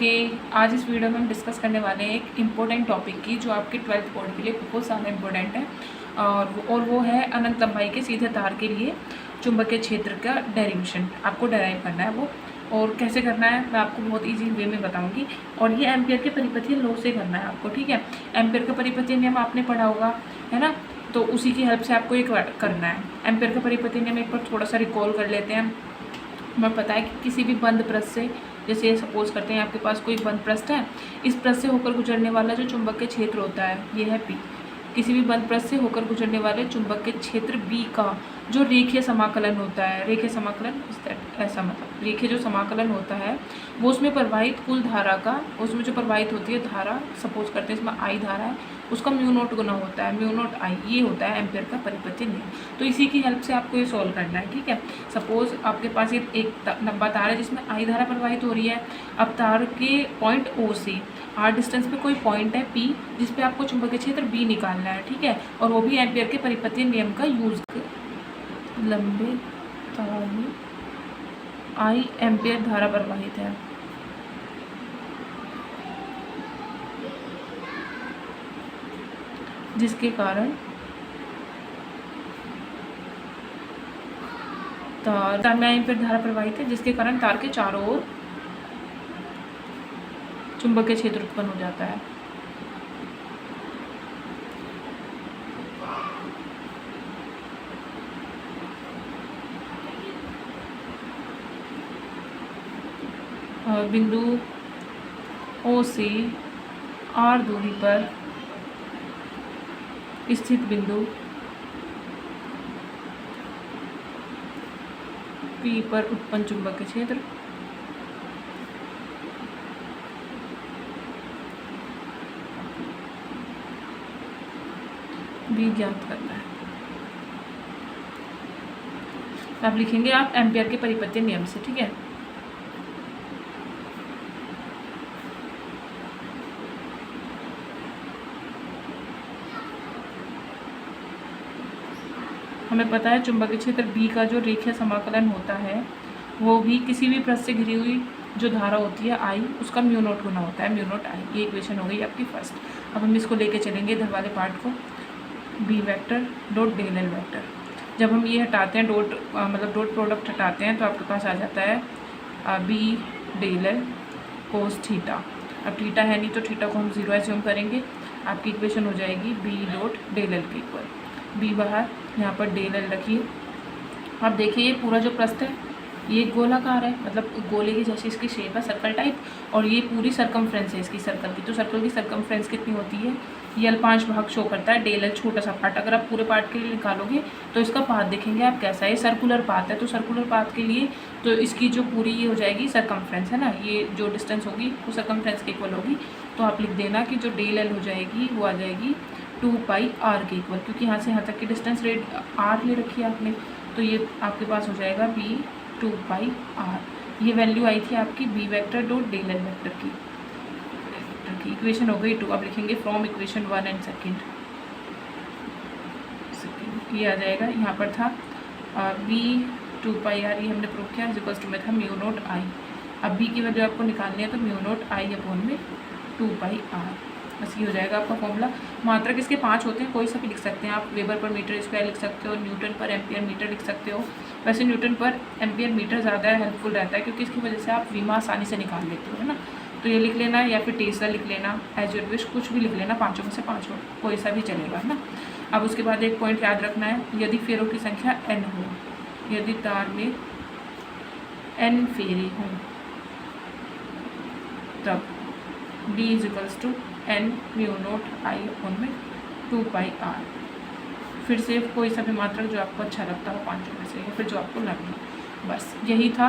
Okay, आज इस video में हम डिस्कस करने वाले हैं एक इम्पोर्टेंट टॉपिक की जो आपके 12th बोर्ड के लिए बहुत ज़्यादा इम्पोर्टेंट है और वो है अनंत लंबाई के सीधे तार के लिए चुंबकीय क्षेत्र का डेरिवेशन। आपको डेराइव करना है वो, और कैसे करना है मैं आपको बहुत इजी वे में बताऊंगी। और ये एम्पियर के परिपथीय लॉ से करना है आपको, ठीक है। एम्पियर का परिपथीय नियम आपने पढ़ा होगा, है ना, तो उसी की हेल्प से आपको ये करना है। एम्पियर का परिपथीय नियम एक बार थोड़ा सा रिकॉल कर लेते हैं। हमें पता है कि किसी भी बंद पृष्ठ से, जैसे सपोज करते हैं आपके पास कोई बंद पृष्ठ है, इस पृष्ठ से होकर गुजरने वाला जो चुंबकीय क्षेत्र होता है ये है P। किसी भी बंद पृष्ठ से होकर गुजरने वाले चुंबकीय क्षेत्र B का जो रेखीय समाकलन होता है, रेखीय समाकलन ऐसा मतलब रेखीय जो समाकलन होता है वो उसमें प्रवाहित कुल धारा का, उसमें जो प्रवाहित होती है धारा, सपोज करते हैं इसमें I धारा है, उसका म्यू0 गुना होता है, म्यू0 I, ये होता है एम्पियर का परिपथीय नियम। तो इसी की हेल्प से आपको ये सॉल्व करना है, ठीक है। सपोज आपके पास ये एक लंबा तार है जिसमें I धारा प्रवाहित हो रही है। अब तार के पॉइंट O से R डिस्टेंस पे कोई पॉइंट है P जिस पे आपको चुंबकीय क्षेत्र B निकालना है, ठीक है। और वो भी एम्पियर के परिपथीय नियम का यूज। लंबे तार में I एम्पियर धारा प्रवाहित है, जिसके कारण तार में एम्पियर धारा प्रवाहित है, जिसके कारण तार के चारों ओर चुंबकीय क्षेत्र उत्पन्न हो जाता है। बिंदु O से R दूरी पर स्थित बिंदु P पर उत्पन्न चुंबकीय क्षेत्र भी ज्ञात करना है। आप लिखेंगे आप एम्पियर के परिपथीय नियम से, ठीक है। हमें पता है चुंबकीय क्षेत्र B का जो रेखीय समाकलन होता है वो भी किसी भी पृष्ठ से घिरी हुई जो धारा होती है I, उसका म्यू0 गुना होता है, म्यू0 I। ये इक्वेशन हो गई आपकी फर्स्ट। अब हम इसको लेके चलेंगे इधर वाले पार्ट को, B vector dot del l vector. जब हम ये हटाते हैं डॉट मतलब डॉट प्रोडक्ट हटाते हैं तो आपके पास आ जाता है B del l cos theta. अब थीटा है नहीं तो थीटा को हम 0 एज्यूम करेंगे। आपकी इक्वेशन हो जाएगी B डॉट डेल एल के इक्वल, B बाहर, यहाँ पर डेल एल रखिए। अब देखिए ये पूरा जो पृष्ठ है ये गोलाकार है, मतलब गोले की जैसे इसकी शेप है, सर्कल टाइप, और ये पूरी सर्कमफ्रेंस है इसकी सर्कल की। तो सर्कल की सर्कमफ्रेंस कितनी होती है, ये L5 भाग शो करता है, डेल एल छोटा सा पार्ट। अगर आप पूरे पार्ट के लिए निकालोगे तो इसका पाथ देखेंगे आप कैसा है, ये सर्कुलर पाथ है। तो सर्कुलर पाथ के लिए तो इसकी जो पूरी ये हो जाएगी सर्कमफ्रेंस, है ना, ये जो डिस्टेंस होगी वो सर्कमफ्रेंस के इक्वल होगी। तो आप लिख देना कि जो डेल एल हो जाएगी वो आ जाएगी 2πr के इक्वल, क्योंकि यहाँ से यहाँ तक की डिस्टेंस रेट r ले रखी है आपने। तो ये आपके पास हो जाएगा B 2πr। ये वैल्यू आई थी आपकी B vector dot del l vector की इक्वेशन हो गई 2। अब लिखेंगे फ्रॉम इक्वेशन 1 एंड सेकेंड, ये आ जाएगा। यहाँ पर था B 2πr, ये हमने प्रूव किया, इक्वल्स टू में था म्यू0 I। अब B की वैल्यू आपको निकालनी है तो म्यू0 I अपॉन में 2πr, बस ये हो जाएगा आपका फॉर्मूला। मात्रक इसके 5 होते हैं, कोई सा भी लिख सकते हैं आप। वेबर पर मीटर स्क्वायर लिख सकते हो, न्यूटन पर एम्पियर मीटर लिख सकते हो। वैसे न्यूटन पर एम्पियर मीटर ज़्यादा हेल्पफुल रहता है क्योंकि इसकी वजह से आप वीमा आसानी से निकाल लेते हो, है ना। तो ये लिख लेना या फिर टेस्ला लिख लेना, एज योर विश, कुछ भी लिख लेना, 5 में से 5 हो, कोई सा भी चलेगा, है ना। अब उसके बाद एक पॉइंट याद रखना है, यदि फेरों की संख्या n हो, यदि तार में n फेरे हों तब B इक्वल्स टू n म्यू0 I अपॉन में 2πr। फिर से कोई सा भी मात्रक जो आपको अच्छा लगता हो 5 में से, या फिर जो आपको लगे, बस यही था।